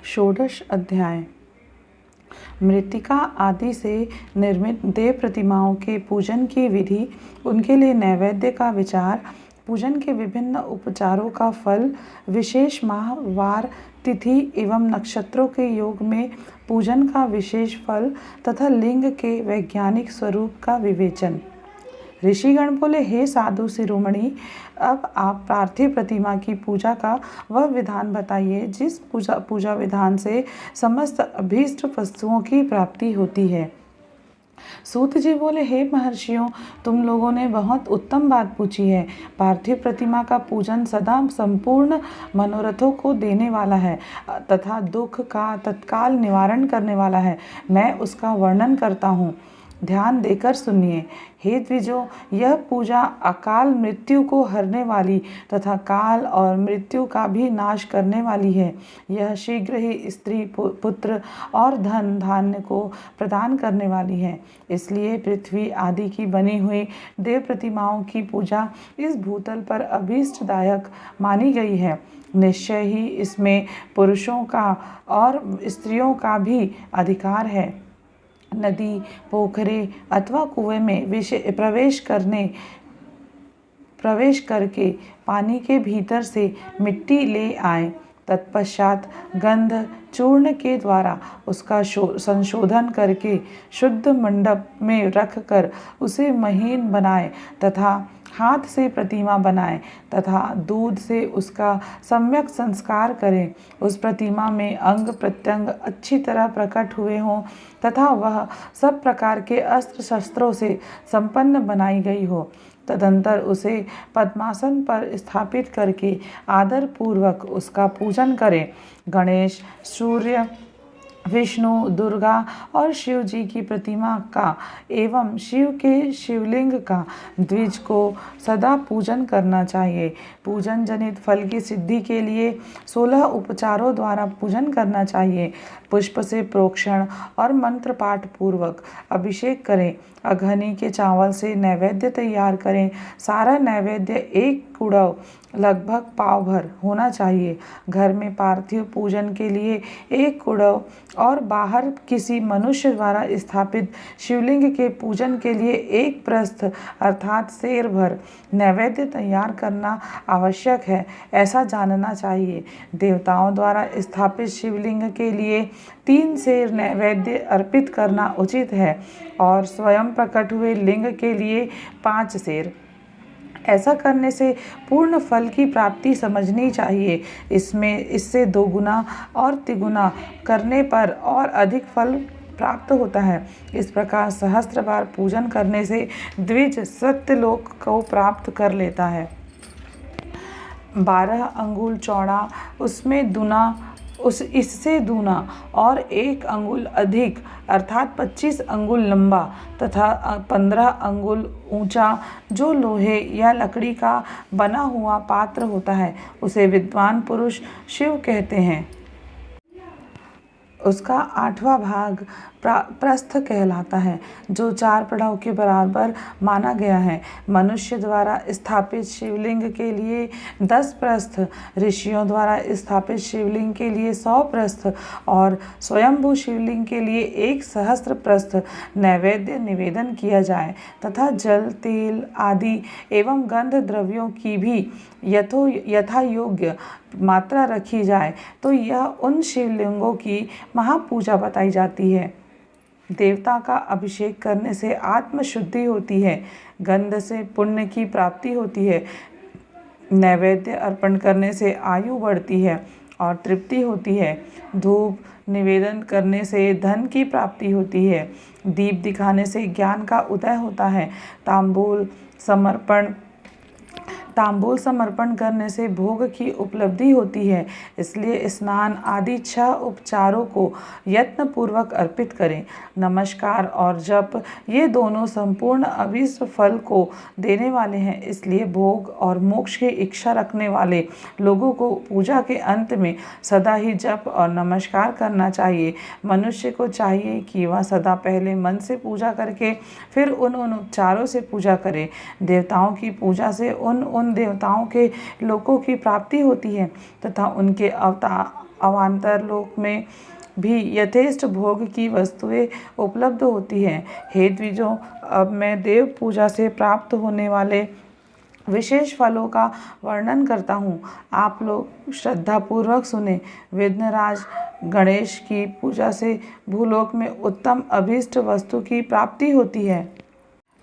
षोडश अध्याय। मृत्तिका आदि से निर्मित देव प्रतिमाओं के पूजन की विधि, उनके लिए नैवेद्य का विचार, पूजन के विभिन्न उपचारों का फल, विशेष माह, वार, तिथि एवं नक्षत्रों के योग में पूजन का विशेष फल तथा लिंग के वैज्ञानिक स्वरूप का विवेचन। ऋषिगण बोले, हे साधु शिरोमणि, अब आप पार्थिव प्रतिमा की पूजा का वह विधान बताइए जिस पूजा विधान से समस्त अभीष्ट वस्तुओं की प्राप्ति होती है। सूत जी बोले, हे महर्षियों, तुम लोगों ने बहुत उत्तम बात पूछी है। पार्थिव प्रतिमा का पूजन सदा संपूर्ण मनोरथों को देने वाला है तथा दुख का तत्काल निवारण करने वाला है। मैं उसका वर्णन करता हूँ, ध्यान देकर सुनिए। हे द्विजों, यह पूजा अकाल मृत्यु को हरने वाली तथा काल और मृत्यु का भी नाश करने वाली है। यह शीघ्र ही स्त्री, पुत्र और धन धान्य को प्रदान करने वाली है। इसलिए पृथ्वी आदि की बनी हुई देव प्रतिमाओं की पूजा इस भूतल पर अभीष्टदायक मानी गई है। निश्चय ही इसमें पुरुषों का और स्त्रियों का भी अधिकार है। नदी, पोखरे अथवा कुएं में प्रवेश करके पानी के भीतर से मिट्टी ले आए। तत्पश्चात गंध चूर्ण के द्वारा उसका संशोधन करके शुद्ध मंडप में रखकर उसे महीन बनाए तथा हाथ से प्रतिमा बनाए तथा दूध से उसका सम्यक संस्कार करें। उस प्रतिमा में अंग प्रत्यंग अच्छी तरह प्रकट हुए हों तथा वह सब प्रकार के अस्त्र शस्त्रों से संपन्न बनाई गई हो। तदंतर उसे पद्मासन पर स्थापित करके आदर पूर्वक उसका पूजन करें। गणेश, सूर्य, विष्णु, दुर्गा और शिव जी की प्रतिमा का एवं शिव के शिवलिंग का द्विज को सदा पूजन करना चाहिए। पूजन जनित फल की सिद्धि के लिए 16 उपचारों द्वारा पूजन करना चाहिए। पुष्प से प्रोक्षण और मंत्र पाठ पूर्वक अभिषेक करें। अघनी के चावल से नैवेद्य तैयार करें। सारा नैवेद्य एक कुड़व लगभग पाव भर होना चाहिए। घर में पार्थिव पूजन के लिए एक कुड़व और बाहर किसी मनुष्य द्वारा स्थापित शिवलिंग के पूजन के लिए एक प्रस्थ अर्थात सेर भर नैवेद्य तैयार करना आवश्यक है, ऐसा जानना चाहिए। देवताओं द्वारा स्थापित शिवलिंग के लिए 3 सेर नैवेद्य अर्पित करना उचित है और स्वयं प्रकट हुए लिंग के लिए 5 सेर। ऐसा करने से पूर्ण फल की प्राप्ति समझनी चाहिए। इससे 2 गुना और तिगुना करने पर और अधिक फल प्राप्त होता है। इस प्रकार सहस्त्र बार पूजन करने से द्विज सत्यलोक को प्राप्त कर लेता है। 12 अंगुल चौड़ा, इससे दूना और 1 अंगुल अधिक अर्थात 25 अंगुल लंबा तथा 15 अंगुल ऊंचा जो लोहे या लकड़ी का बना हुआ पात्र होता है, उसे विद्वान पुरुष शिव कहते हैं। उसका 8वां भाग प्रस्थ कहलाता है, जो 4 पड़ाव के बराबर माना गया है। मनुष्य द्वारा स्थापित शिवलिंग के लिए 10 प्रस्थ, ऋषियों द्वारा स्थापित शिवलिंग के लिए 100 प्रस्थ और स्वयंभू शिवलिंग के लिए 1 सहस्त्र प्रस्थ नैवेद्य निवेदन किया जाए तथा जल, तेल आदि एवं गंध द्रव्यों की भी यथा योग्य मात्रा रखी जाए तो यह उन शिवलिंगों की महापूजा बताई जाती है। देवता का अभिषेक करने से आत्म शुद्धि होती है, गंध से पुण्य की प्राप्ति होती है, नैवेद्य अर्पण करने से आयु बढ़ती है और तृप्ति होती है, धूप निवेदन करने से धन की प्राप्ति होती है, दीप दिखाने से ज्ञान का उदय होता है, तांबूल समर्पण करने से भोग की उपलब्धि होती है। इसलिए स्नान आदि 6 उपचारों को यत्न पूर्वक अर्पित करें। नमस्कार और जप ये दोनों संपूर्ण अभीष्ट फल को देने वाले हैं। इसलिए भोग और मोक्ष की इच्छा रखने वाले लोगों को पूजा के अंत में सदा ही जप और नमस्कार करना चाहिए। मनुष्य को चाहिए कि वह सदा पहले मन से पूजा करके फिर उन उपचारों से पूजा करे। देवताओं की पूजा से उन देवताओं के लोकों की प्राप्ति होती है तथा उनके अवान्तर लोक में भी यथेष्ट भोग की वस्तुएं उपलब्ध होती हैं। हे द्विजों, अब मैं देव पूजा से प्राप्त होने वाले विशेष फलों का वर्णन करता हूँ। आप लोग श्रद्धापूर्वक सुने। विघ्नराज गणेश की पूजा से भूलोक में उत्तम अभीष्ट वस्तु की प्राप्ति होती है।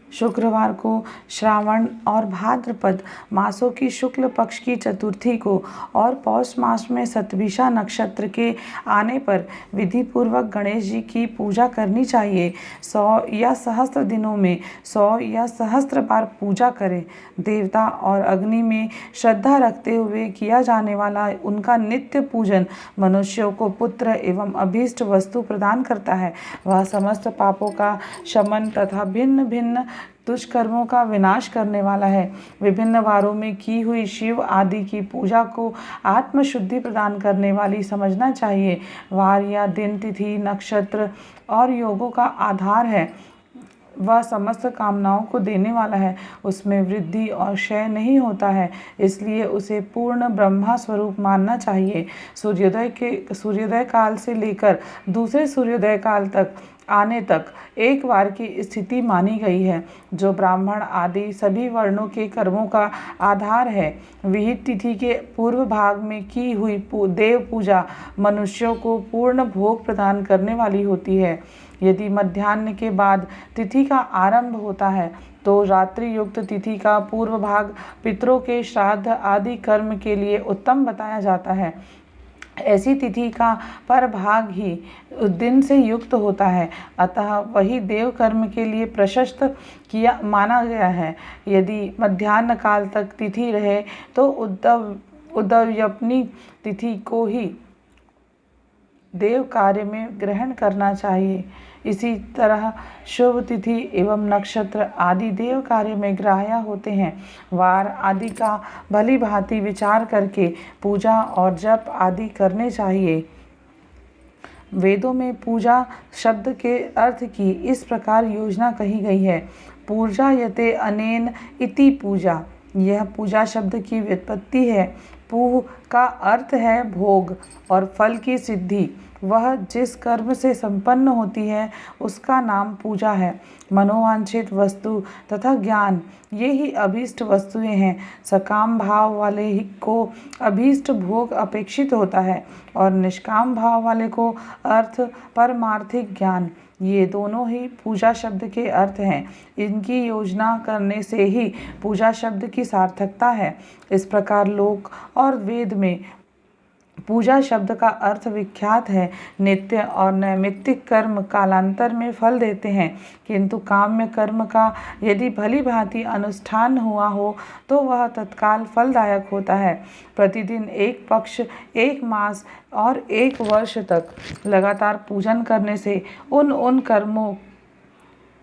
शुक्रवार को श्रावण और भाद्रपद मासों की शुक्ल पक्ष की चतुर्थी को और पौष मास में सतभिषा नक्षत्र के आने पर विधि पूर्वक गणेश जी की पूजा करनी चाहिए। 100 या सहस्त्र दिनों में 100 या सहस्त्र बार पूजा करें। देवता और अग्नि में श्रद्धा रखते हुए किया जाने वाला उनका नित्य पूजन मनुष्यों को पुत्र एवं अभीष्ट वस्तु प्रदान करता है। वह समस्त पापों का शमन तथा भिन्न भिन्न दुष्कर्मों का विनाश करने वाला है। विभिन्न वारों में की हुई शिव आदि की पूजा को आत्मशुद्धि प्रदान करने वाली समझना चाहिए। वार या दिन, तिथि, नक्षत्र और योगों का आधार है। वह समस्त कामनाओं को देने वाला है। उसमें वृद्धि और क्षय नहीं होता है, इसलिए उसे पूर्ण ब्रह्मा स्वरूप मानना चाहिए। सूर्योदय काल से लेकर दूसरे सूर्योदय काल तक आने तक एक वार की स्थिति मानी गई है, जो ब्राह्मण आदि सभी वर्णों के कर्मों का आधार है। विहित तिथि के पूर्व भाग में की हुई देव पूजा मनुष्यों को पूर्ण भोग प्रदान करने वाली होती है। यदि मध्याह्न के बाद तिथि का आरंभ होता है तो रात्रि युक्त तिथि का पूर्व भाग पितरों के श्राद्ध आदि कर्म के लिए उत्तम बताया जाता है। ऐसी तिथि का पर भाग ही दिन से युक्त होता है, अतः वही देव कर्म के लिए प्रशस्त किया माना गया है। यदि मध्याह्न काल तक तिथि रहे तो उद्यवपनी तिथि को ही देव कार्य में ग्रहण करना चाहिए। इसी तरह शुभ तिथि एवं नक्षत्र आदि देव कार्य में ग्राह्य होते हैं। वार आदि का भली भांति विचार करके पूजा और जप आदि करने चाहिए। वेदों में पूजा शब्द के अर्थ की इस प्रकार योजना कही गई है। पूजा यते अनेन इति पूजा। यह पूजा शब्द की व्युत्पत्ति है। पूह का अर्थ है भोग और फल की सिद्धि। वह जिस कर्म से संपन्न होती है उसका नाम पूजा है। मनोवांछित वस्तु तथा ज्ञान, ये ही अभीष्ट वस्तुएं हैं। सकाम भाव वाले को अभीष्ट भोग अपेक्षित होता है और निष्काम भाव वाले को अर्थ परमार्थिक ज्ञान, ये दोनों ही पूजा शब्द के अर्थ हैं। इनकी योजना करने से ही पूजा शब्द की सार्थकता है। इस प्रकार लोक और वेद में पूजा शब्द का अर्थ विख्यात है। नित्य और नैमित्तिक कर्म कालांतर में फल देते हैं, किंतु काम्य कर्म का यदि भली भांति अनुष्ठान हुआ हो तो वह तत्काल फलदायक होता है। प्रतिदिन एक पक्ष, एक मास और एक वर्ष तक लगातार पूजन करने से उन कर्मों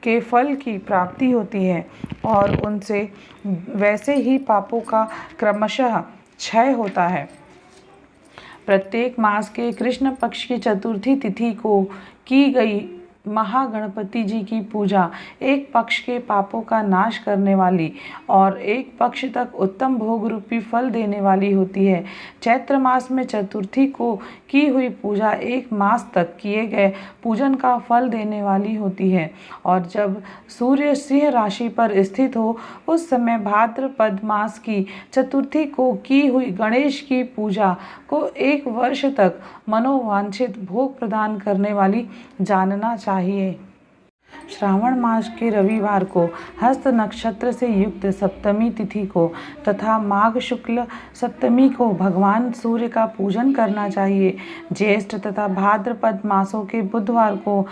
के फल की प्राप्ति होती है और उनसे वैसे ही पापों का क्रमशः क्षय होता है। प्रत्येक मास के कृष्ण पक्ष की चतुर्थी तिथि को की गई महागणपति जी की पूजा एक पक्ष के पापों का नाश करने वाली और एक पक्ष तक उत्तम भोग रूपी फल देने वाली होती है। चैत्र मास में चतुर्थी को की हुई पूजा एक मास तक किए गए पूजन का फल देने वाली होती है और जब सूर्य सिंह राशि पर स्थित हो उस समय भाद्रपद मास की चतुर्थी को की हुई गणेश की पूजा को एक वर्ष तक मनोवांछित भोग प्रदान करने वाली जानना चाहिए। श्रावण मास के रविवार को हस्त नक्षत्र से युक्त सप्तमी तिथि को तथा माघ शुक्ल सप्तमी को भगवान सूर्य का पूजन करना चाहिए। ज्येष्ठ तथा भाद्रपद मासों के बुधवार को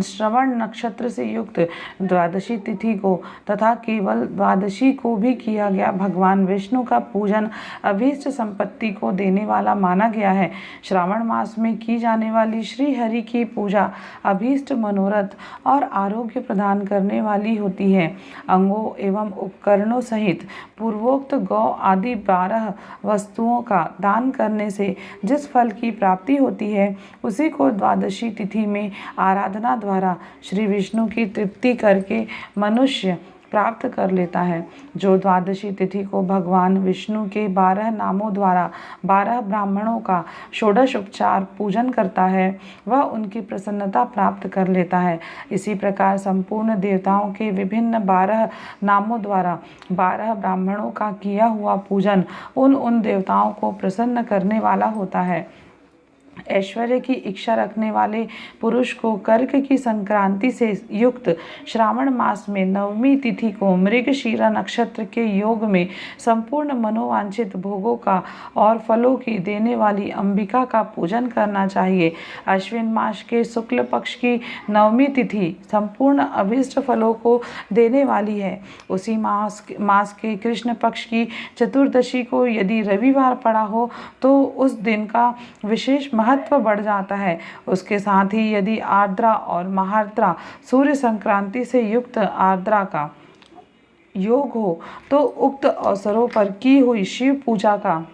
श्रवण नक्षत्र से युक्त द्वादशी तिथि को तथा केवल द्वादशी को भी किया गया भगवान विष्णु का पूजन अभीष्ट संपत्ति को देने वाला माना गया है। श्रावण मास में की जाने वाली श्री हरि की पूजा अभीष्ट मनोरथ और आरोग्य प्रदान करने वाली होती है। अंगों एवं उपकरणों सहित पूर्वोक्त गौ आदि 12 वस्तुओं का दान करने से जिस फल की प्राप्ति होती है उसी को द्वादशी तिथि में आराधना द्वारा श्री विष्णु की तृप्ति करके मनुष्य प्राप्त कर लेता है। जो द्वादशी तिथि को भगवान विष्णु के 12 नामों द्वारा 12 ब्राह्मणों का षोडश उपचार पूजन करता है वह उनकी प्रसन्नता प्राप्त कर लेता है। इसी प्रकार संपूर्ण देवताओं के विभिन्न 12 नामों द्वारा 12 ब्राह्मणों का किया हुआ पूजन उन देवताओं को प्रसन्न करने वाला होता है। ऐश्वर्य की इच्छा रखने वाले पुरुष को कर्क की संक्रांति से युक्त श्रावण मास में नवमी तिथि को मृगशीरा नक्षत्र के योग में संपूर्ण मनोवांछित भोगों का और फलों की देने वाली अंबिका का पूजन करना चाहिए। अश्विन मास के शुक्ल पक्ष की नवमी तिथि संपूर्ण अभीष्ट फलों को देने वाली है। उसी मास के कृष्ण पक्ष की चतुर्दशी को यदि रविवार पड़ा हो तो उस दिन का विशेष महत्व बढ़ जाता है। उसके साथ ही यदि आर्द्रा और महार्द्रा सूर्य संक्रांति से युक्त आर्द्रा का योग हो तो उक्त अवसरों पर की हुई शिव पूजा का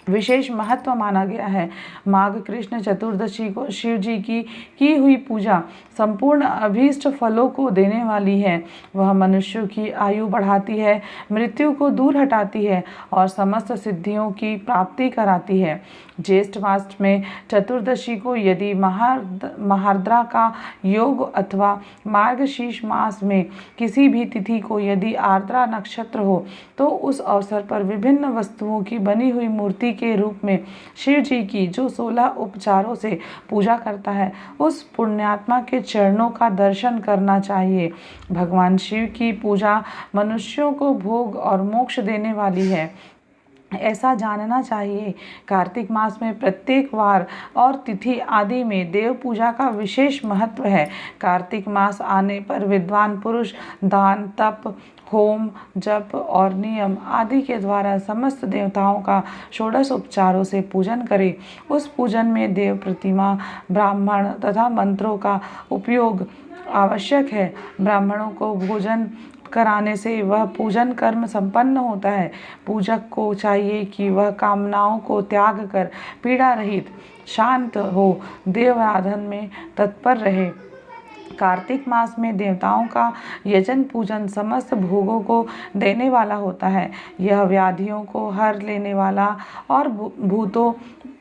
विशेष महत्व माना गया है। माघ कृष्ण चतुर्दशी को शिव जी की हुई पूजा संपूर्ण अभीष्ट फलों को देने वाली है। वह मनुष्यों की आयु बढ़ाती है, मृत्यु को दूर हटाती है और समस्त सिद्धियों की प्राप्ति कराती है। ज्येष्ठ मास में चतुर्दशी को यदि महार्द्रा का योग अथवा मार्गशीर्ष मास में किसी भी तिथि को यदि आर्द्रा नक्षत्र हो तो उस अवसर पर विभिन्न वस्तुओं की बनी हुई मूर्ति के रूप में शिव जी की जो 16 उपचारों से पूजा करता है उस पुण्यात्मा के चरणों का दर्शन करना चाहिए। भगवान शिव की पूजा मनुष्यों को भोग और मोक्ष देने वाली है, ऐसा जानना चाहिए। कार्तिक मास में प्रत्येक वार और तिथि आदि में देव पूजा का विशेष महत्व है। कार्तिक मास आने पर विद्वान पुरुष दान, तप, होम, जप और नियम आदि के द्वारा समस्त देवताओं का षोडश उपचारों से पूजन करे। उस पूजन में देव प्रतिमा, ब्राह्मण तथा मंत्रों का उपयोग आवश्यक है। ब्राह्मणों को भोजन कराने से वह पूजन कर्म संपन्न होता है। पूजक को चाहिए कि वह कामनाओं को त्याग कर पीड़ा रहित शांत हो देव आराधन में तत्पर रहे। कार्तिक मास में देवताओं का यजन पूजन समस्त भोगों को देने वाला होता है। यह व्याधियों को हर लेने वाला और भूतों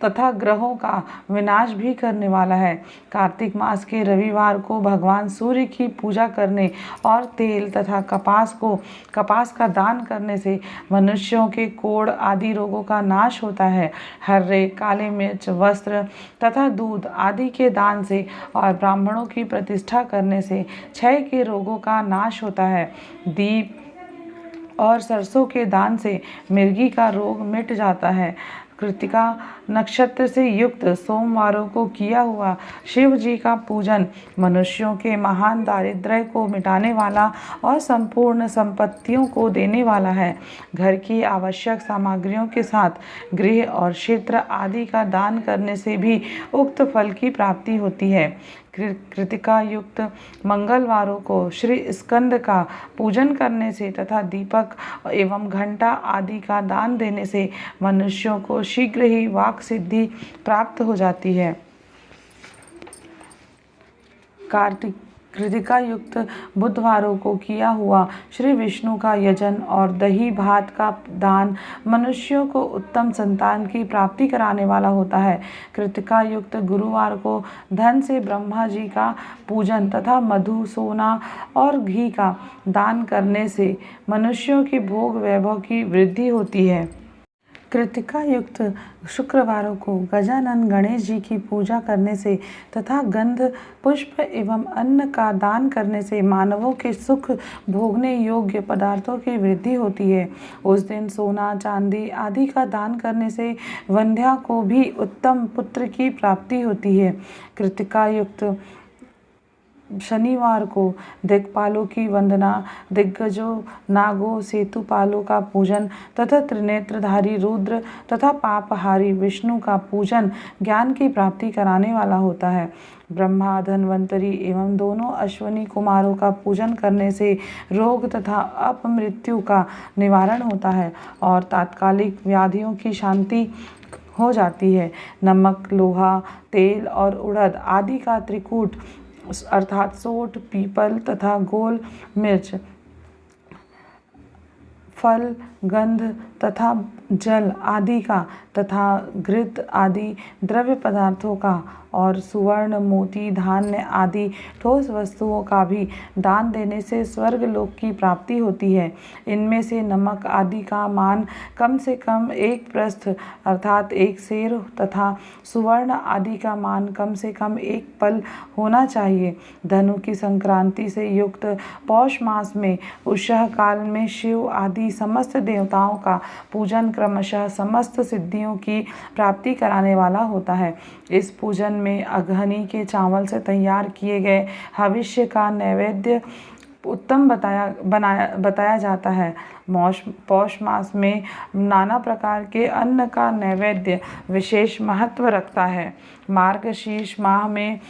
तथा ग्रहों का विनाश भी करने वाला है। कार्तिक मास के रविवार को भगवान सूर्य की पूजा करने और तेल तथा कपास का दान करने से मनुष्यों के कोढ़ आदि रोगों का नाश होता है। हर्रे, काले मिर्च, वस्त्र तथा दूध आदि के दान से और ब्राह्मणों की प्रतिष्ठा करने से क्षय के रोगों का नाश होता है। दीप और सरसों के दान से मिर्गी का रोग मिट जाता है। कृतिका नक्षत्र से युक्त सोमवारों को किया हुआ शिव जी का पूजन मनुष्यों के महान दारिद्र्य को मिटाने वाला और संपूर्ण संपत्तियों को देने वाला है। घर की आवश्यक सामग्रियों के साथ गृह और क्षेत्र आदि का दान करने से भी उक्त फल की प्राप्ति होती है। कृतिका युक्त मंगलवारों को श्री स्कंद का पूजन करने से तथा दीपक एवं घंटा आदि का दान देने से मनुष्यों को शीघ्र ही वाक सिद्धि प्राप्त हो जाती है। कृतिका युक्त बुधवारों को किया हुआ श्री विष्णु का यजन और दही भात का दान मनुष्यों को उत्तम संतान की प्राप्ति कराने वाला होता है। कृतिका युक्त गुरुवार को धन से ब्रह्मा जी का पूजन तथा मधु, सोना और घी का दान करने से मनुष्यों की भोग वैभव की वृद्धि होती है। कृतिका युक्त शुक्रवारों को गजानन गणेश जी की पूजा करने से तथा गंध, पुष्प एवं अन्न का दान करने से मानवों के सुख भोगने योग्य पदार्थों की वृद्धि होती है। उस दिन सोना, चांदी आदि का दान करने से वंध्या को भी उत्तम पुत्र की प्राप्ति होती है। कृतिका युक्त शनिवार को दिक्पालों की वंदना, दिग्गजों, नागों, सेतुपालों का पूजन तथा त्रिनेत्रधारी रुद्र तथा पापहारी विष्णु का पूजन ज्ञान की प्राप्ति कराने वाला होता है। ब्रह्मा, धन्वंतरी एवं दोनों अश्विनी कुमारों का पूजन करने से रोग तथा अपमृत्यु का निवारण होता है और तात्कालिक व्याधियों की शांति हो जाती है। नमक, लोहा, तेल और उड़द आदि का त्रिकूट अर्थात सोंठ, पीपल तथा गोल मिर्च फल, गंध तथा जल आदि का तथा घृत आदि द्रव्य पदार्थों का और सुवर्ण, मोती, धान्य आदि ठोस वस्तुओं का भी दान देने से स्वर्ग लोक की प्राप्ति होती है। इनमें से नमक आदि का मान कम से कम 1 प्रस्थ अर्थात 1 सेर तथा सुवर्ण आदि का मान कम से कम 1 पल होना चाहिए। धनु की संक्रांति से युक्त पौष मास में उषः काल में शिव आदि समस्त देवताओं का पूजन क्रमशः समस्त सिद्धियों की प्राप्ति कराने वाला होता है। इस पूजन में अगहनी के चावल से तैयार किए गए हविष्य का नैवेद्य उत्तम बताया जाता है। पौष मास में नाना प्रकार के अन्न का नैवेद्य विशेष महत्व रखता है। मार्गशीर्ष माह में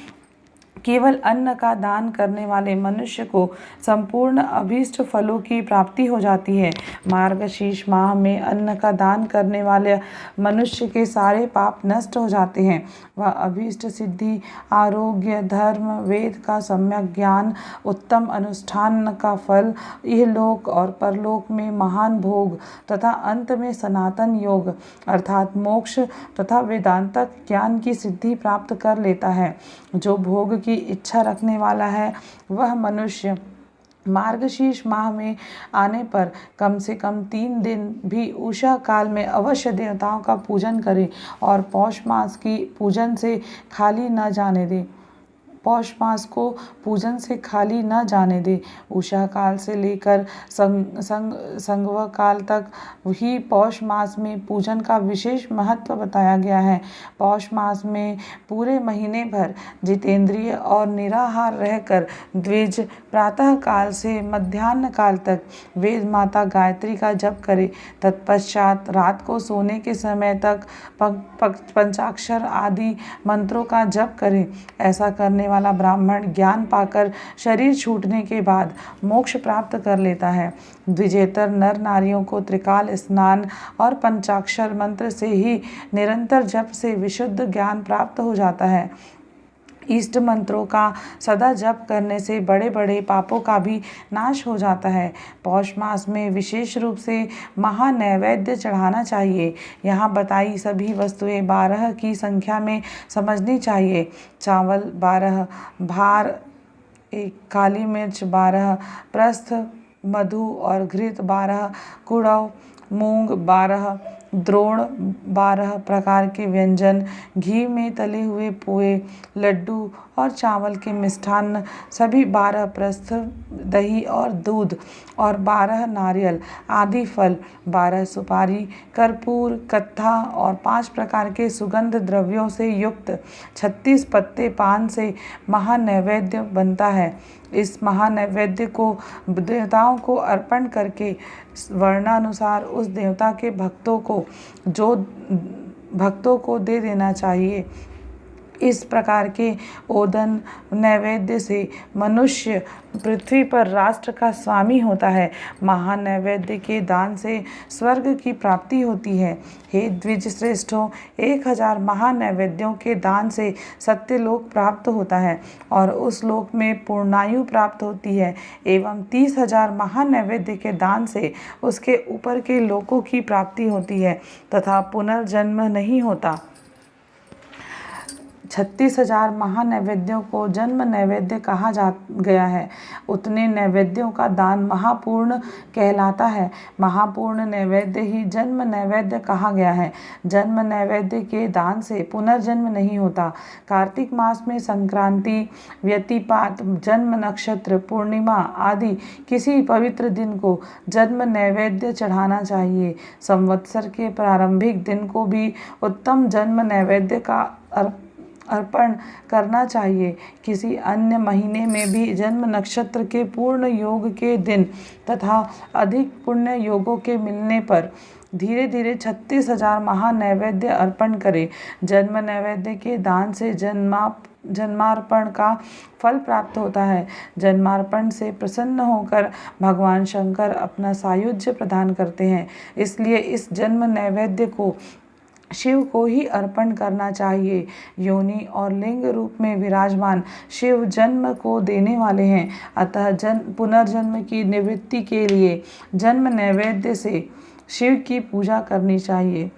केवल अन्न का दान करने वाले मनुष्य को संपूर्ण अभीष्ट फलों की प्राप्ति हो जाती है। मार्गशीर्ष माह में अन्न का दान करने वाले मनुष्य के सारे पाप नष्ट हो जाते हैं। वह अभीष्ट सिद्धि, आरोग्य, धर्म, वेद का सम्यक ज्ञान, उत्तम अनुष्ठान का फल, इहलोक और परलोक में महान भोग तथा अंत में सनातन योग अर्थात मोक्ष तथा वेदांतक ज्ञान की सिद्धि प्राप्त कर लेता है। जो भोग की इच्छा रखने वाला है वह मनुष्य मार्गशीर्ष माह में आने पर कम से कम 3 दिन भी उषा काल में अवश्य देवताओं का पूजन करे और पौष मास की पूजन से खाली न जाने दे। पौष मास को पूजन से खाली न जाने दे। उषा काल से लेकर संगव काल तक ही पौष मास में पूजन का विशेष महत्व बताया गया है। पौष मास में पूरे महीने भर जितेंद्रिय और निराहार रहकर द्विज प्रातः काल से मध्याह्न काल तक वेद माता गायत्री का जप करे। तत्पश्चात रात को सोने के समय तक पंचाक्षर आदि मंत्रों का जप करे। ऐसा करने वाला ब्राह्मण ज्ञान पाकर शरीर छूटने के बाद मोक्ष प्राप्त कर लेता है। द्विजेतर नर नारियों को त्रिकाल स्नान और पंचाक्षर मंत्र से ही निरंतर जप से विशुद्ध ज्ञान प्राप्त हो जाता है। इष्ट मंत्रों का सदा जप करने से बड़े बड़े पापों का भी नाश हो जाता है। पौष मास में विशेष रूप से महानैवेद्य चढ़ाना चाहिए। यहाँ बताई सभी वस्तुएं 12 की संख्या में समझनी चाहिए। चावल 12, भार 1, काली मिर्च 12, प्रस्थ, मधु और घृत 12, कुड़व, मूंग 12, द्रोण 12 प्रकार के व्यंजन, घी में तले हुए पोहे, लड्डू और चावल के मिष्ठान्न सभी 12 प्रस्थ, दही और दूध और 12 नारियल आदि फल, 12 सुपारी, कर्पूर, कत्था और 5 प्रकार के सुगंध द्रव्यों से युक्त 36 पत्ते पान से महानैवेद्य बनता है। इस महानैवेद्य को देवताओं को अर्पण करके वर्णानुसार उस देवता के भक्तों को दे देना चाहिए। इस प्रकार के ओदन नैवेद्य से मनुष्य पृथ्वी पर राष्ट्र का स्वामी होता है। महानैवेद्य के दान से स्वर्ग की प्राप्ति होती है। हे द्विज श्रेष्ठों, 1000 महानैवेद्यों के दान से सत्यलोक प्राप्त होता है और उस लोक में पूर्णायु प्राप्त होती है एवं 30,000 महानैवेद्य के दान से उसके ऊपर के लोकों की प्राप्ति होती है तथा पुनर्जन्म नहीं होता। 36,000 महानैवेद्यों को जन्म नैवेद्य कहा गया है। उतने नैवेद्यों का दान महापूर्ण कहलाता है। महापूर्ण नैवेद्य ही जन्म नैवेद्य कहा गया है। जन्म नैवेद्य के दान से पुनर्जन्म नहीं होता। कार्तिक मास में संक्रांति, व्यतिपात, जन्म नक्षत्र, पूर्णिमा आदि किसी पवित्र दिन को जन्म नैवेद्य चढ़ाना चाहिए। संवत्सर के प्रारंभिक दिन को भी उत्तम जन्म नैवेद्य का अर्पण करना चाहिए। किसी अन्य महीने में भी जन्म नक्षत्र के पूर्ण योग के दिन तथा अधिक पुण्य योगों के मिलने पर धीरे धीरे 36,000 महानैवेद्य अर्पण करें। जन्म नैवेद्य के दान से जन्मार्पण का फल प्राप्त होता है। जन्मार्पण से प्रसन्न होकर भगवान शंकर अपना सायुज्य प्रदान करते हैं। इसलिए इस जन्म नैवेद्य को शिव को ही अर्पण करना चाहिए। योनि और लिंग रूप में विराजमान शिव जन्म को देने वाले हैं, अतः पुनर्जन्म की निवृत्ति के लिए जन्म नैवेद्य से शिव की पूजा करनी चाहिए।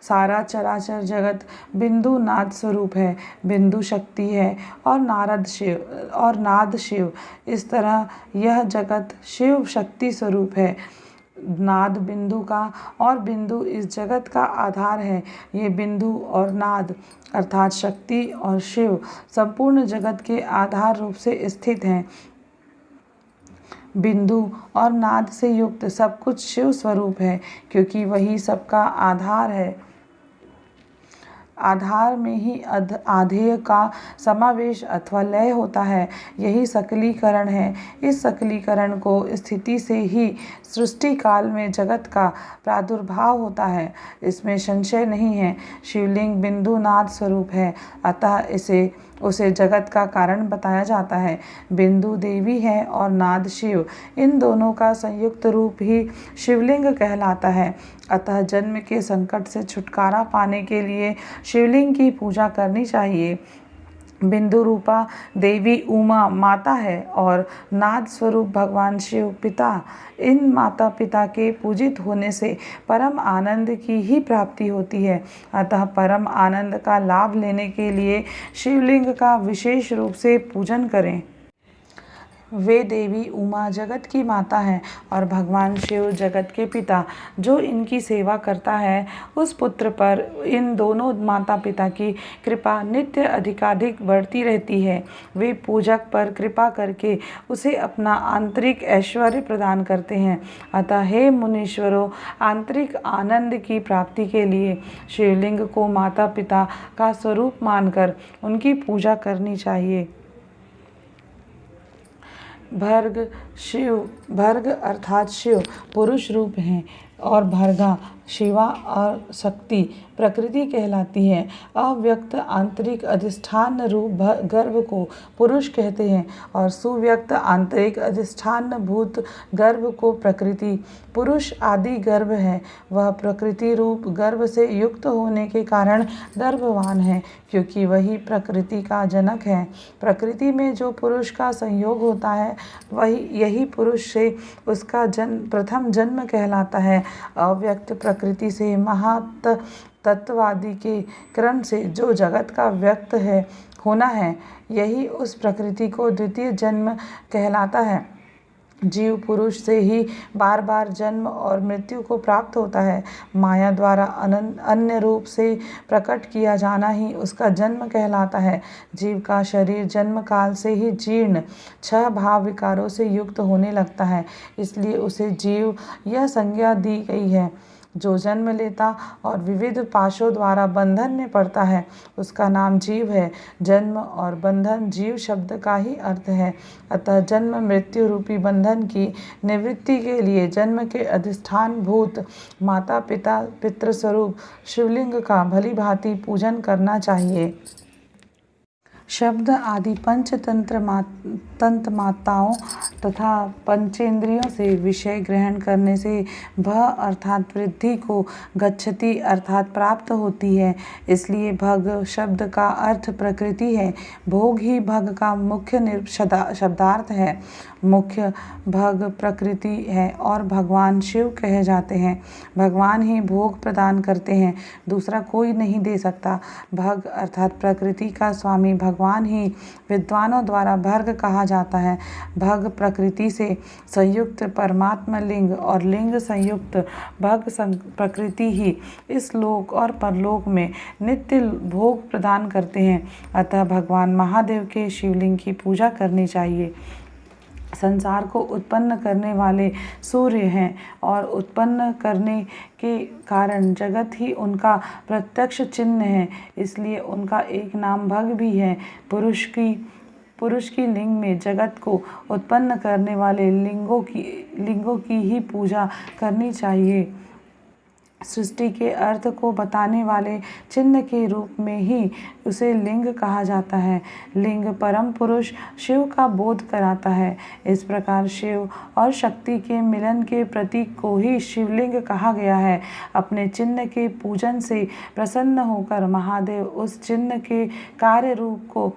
सारा चराचर जगत बिंदु नाद स्वरूप है, बिंदु शक्ति है और नाद शिव। इस तरह यह जगत शिव शक्ति स्वरूप है। नाद बिंदु का और बिंदु इस जगत का आधार है। ये बिंदु और नाद अर्थात शक्ति और शिव संपूर्ण जगत के आधार रूप से स्थित हैं। बिंदु और नाद से युक्त सब कुछ शिव स्वरूप है, क्योंकि वही सबका आधार है। आधार में ही आधेय का समावेश अथवा लय होता है, यही सकलीकरण है। इस सकलीकरण को स्थिति से ही सृष्टि काल में जगत का प्रादुर्भाव होता है, इसमें संशय नहीं है। शिवलिंग बिंदु नाद स्वरूप है, अतः उसे जगत का कारण बताया जाता है। बिंदु देवी है और नाद शिव, इन दोनों का संयुक्त रूप ही शिवलिंग कहलाता है। अतः जन्म के संकट से छुटकारा पाने के लिए शिवलिंग की पूजा करनी चाहिए। बिंदु रूपा देवी उमा माता है और नाद स्वरूप भगवान शिव पिता। इन माता पिता के पूजित होने से परम आनंद की ही प्राप्ति होती है। अतः परम आनंद का लाभ लेने के लिए शिवलिंग का विशेष रूप से पूजन करें। वे देवी उमा जगत की माता है और भगवान शिव जगत के पिता। जो इनकी सेवा करता है उस पुत्र पर इन दोनों माता पिता की कृपा नित्य अधिकाधिक बढ़ती रहती है। वे पूजक पर कृपा करके उसे अपना आंतरिक ऐश्वर्य प्रदान करते हैं। अतः हे मुनीश्वरों, आंतरिक आनंद की प्राप्ति के लिए शिवलिंग को माता पिता का स्वरूप मानकर उनकी पूजा करनी चाहिए। भर्ग अर्थात शिव पुरुष रूप हैं और भर्गा शिवा और शक्ति प्रकृति कहलाती है। अव्यक्त आंतरिक अधिष्ठान रूप गर्भ को पुरुष कहते हैं और सुव्यक्त आंतरिक अधिष्ठान भूत गर्भ को प्रकृति। पुरुष आदि गर्भ है, वह प्रकृति रूप गर्भ से युक्त होने के कारण गर्भवान है, क्योंकि वही प्रकृति का जनक है। प्रकृति में जो पुरुष का संयोग होता है यही पुरुष से उसका प्रथम जन्म कहलाता है। अव्यक्त प्रकृति से महातत्वादि के क्रम से जो जगत का व्यक्त होना है, यही उस प्रकृति को द्वितीय जन्म कहलाता है। जीव पुरुष से ही बार बार जन्म और मृत्यु को प्राप्त होता है। माया द्वारा अन्य रूप से प्रकट किया जाना ही उसका जन्म कहलाता है। जीव का शरीर जन्म काल से ही जीर्ण 6 भाव विकारों से युक्त होने लगता है, इसलिए उसे जीव यह संज्ञा दी गई है। जो जन्म लेता और विविध पाशों द्वारा बंधन में पड़ता है उसका नाम जीव है। जन्म और बंधन जीव शब्द का ही अर्थ है। अतः जन्म मृत्यु रूपी बंधन की निवृत्ति के लिए जन्म के अधिष्ठान भूत माता पिता पितृस्वरूप शिवलिंग का भली भांति पूजन करना चाहिए। शब्द आदि पंचतंत्र माताओं तथा पंचेंद्रियों से विषय ग्रहण करने से भ अर्थात वृद्धि को गच्छति अर्थात प्राप्त होती है। इसलिए भग शब्द का अर्थ प्रकृति है। भोग ही भग का मुख्य शब्दार्थ है। मुख्य भग प्रकृति है और भगवान शिव कहे जाते हैं। भगवान ही भोग प्रदान करते हैं, दूसरा कोई नहीं दे सकता। भग अर्थात प्रकृति का स्वामी भगवान ही विद्वानों द्वारा भर्ग कहा जाता है। भग प्रकृति से संयुक्त परमात्मा लिंग और लिंग संयुक्त भग प्रकृति ही इस लोक और परलोक में नित्य भोग प्रदान करते हैं। अतः भगवान महादेव के शिवलिंग की पूजा करनी चाहिए। संसार को उत्पन्न करने वाले सूर्य हैं और उत्पन्न करने के कारण जगत ही उनका प्रत्यक्ष चिन्ह है, इसलिए उनका एक नाम भग भी है। पुरुष की लिंग में जगत को उत्पन्न करने वाले लिंगों की ही पूजा करनी चाहिए। सृष्टि के अर्थ को बताने वाले चिन्ह के रूप में ही उसे लिंग कहा जाता है। लिंग परम पुरुष शिव का बोध कराता है। इस प्रकार शिव और शक्ति के मिलन के प्रतीक को ही शिवलिंग कहा गया है। अपने चिन्ह के पूजन से प्रसन्न होकर महादेव उस चिन्ह के कार्य रूप को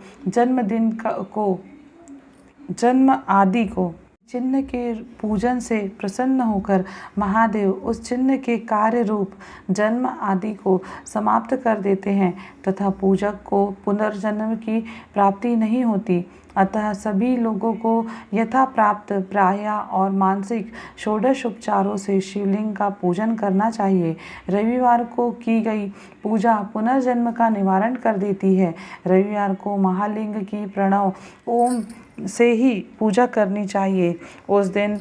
चिन्ह के पूजन से प्रसन्न होकर महादेव उस चिन्ह के कार्य रूप जन्म आदि को समाप्त कर देते हैं तथा पूजक को पुनर्जन्म की प्राप्ति नहीं होती। अतः सभी लोगों को यथा प्राप्त प्राय और मानसिक षोडश उपचारों से शिवलिंग का पूजन करना चाहिए। रविवार को की गई पूजा पुनर्जन्म का निवारण कर देती है। रविवार को महालिंग की प्रणव ओम से ही पूजा करनी चाहिए। उस दिन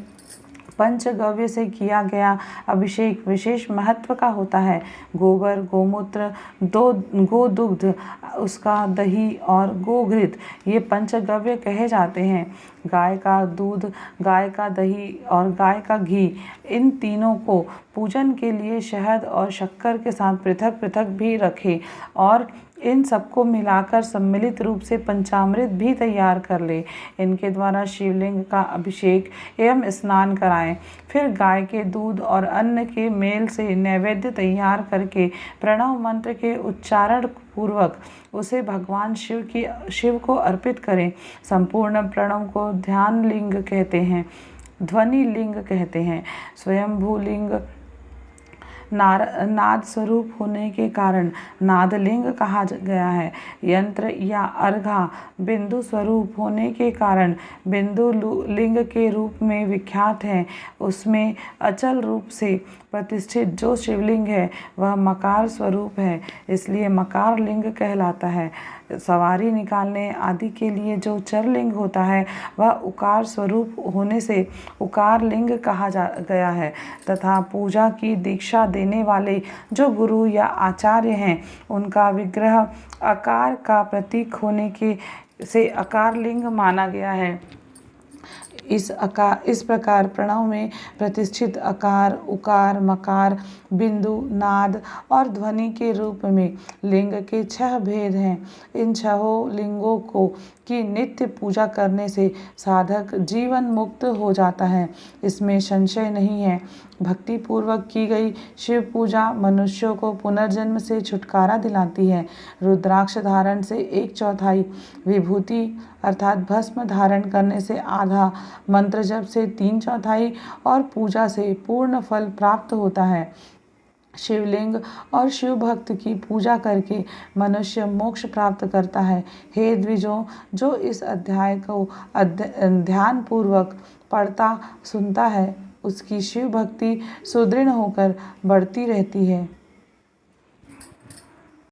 पंचगव्य से किया गया अभिषेक विशेष महत्व का होता है। गोबर, गोमूत्र, गोदुग्ध, उसका दही और गोघृत ये पंचगव्य कहे जाते हैं। गाय का दूध, गाय का दही और गाय का घी, इन तीनों को पूजन के लिए शहद और शक्कर के साथ पृथक पृथक भी रखें और इन सबको मिलाकर सम्मिलित रूप से पंचामृत भी तैयार कर ले। इनके द्वारा शिवलिंग का अभिषेक एवं स्नान कराएं। फिर गाय के दूध और अन्न के मेल से नैवेद्य तैयार करके प्रणव मंत्र के उच्चारण पूर्वक उसे भगवान शिव को अर्पित करें। संपूर्ण प्रणव को ध्यान लिंग कहते हैं, ध्वनि लिंग कहते हैं। स्वयंभू लिंग नाद स्वरूप होने के कारण नादलिंग कहा गया है। यंत्र या अर्घा बिंदु स्वरूप होने के कारण बिंदु लिंग के रूप में विख्यात है। उसमें अचल रूप से प्रतिष्ठित जो शिवलिंग है वह मकार स्वरूप है, इसलिए मकार लिंग कहलाता है। सवारी निकालने आदि के लिए जो चरलिंग होता है वह उकार स्वरूप होने से उकार लिंग कहा गया है तथा पूजा की दीक्षा देने वाले जो गुरु या आचार्य हैं उनका विग्रह आकार का प्रतीक होने से आकार लिंग माना गया है। इस प्रकार प्रणव में प्रतिष्ठित अकार, उकार, मकार, बिंदु, नाद और ध्वनि के रूप में लिंग के 6 भेद हैं। इन 6 लिंगों की नित्य पूजा करने से साधक जीवन मुक्त हो जाता है, इसमें संशय नहीं है। भक्ति पूर्वक की गई शिव पूजा मनुष्यों को पुनर्जन्म से छुटकारा दिलाती है। रुद्राक्ष धारण से 1/4, विभूति अर्थात भस्म धारण करने से आधा, मंत्र जप से 3/4 और पूजा से पूर्ण फल प्राप्त होता है। शिवलिंग और शिव भक्त की पूजा करके मनुष्य मोक्ष प्राप्त करता है। हे द्विजों, जो इस अध्याय को ध्यान पूर्वक पढ़ता सुनता है उसकी शिव भक्ति सुदृढ़ होकर बढ़ती रहती है।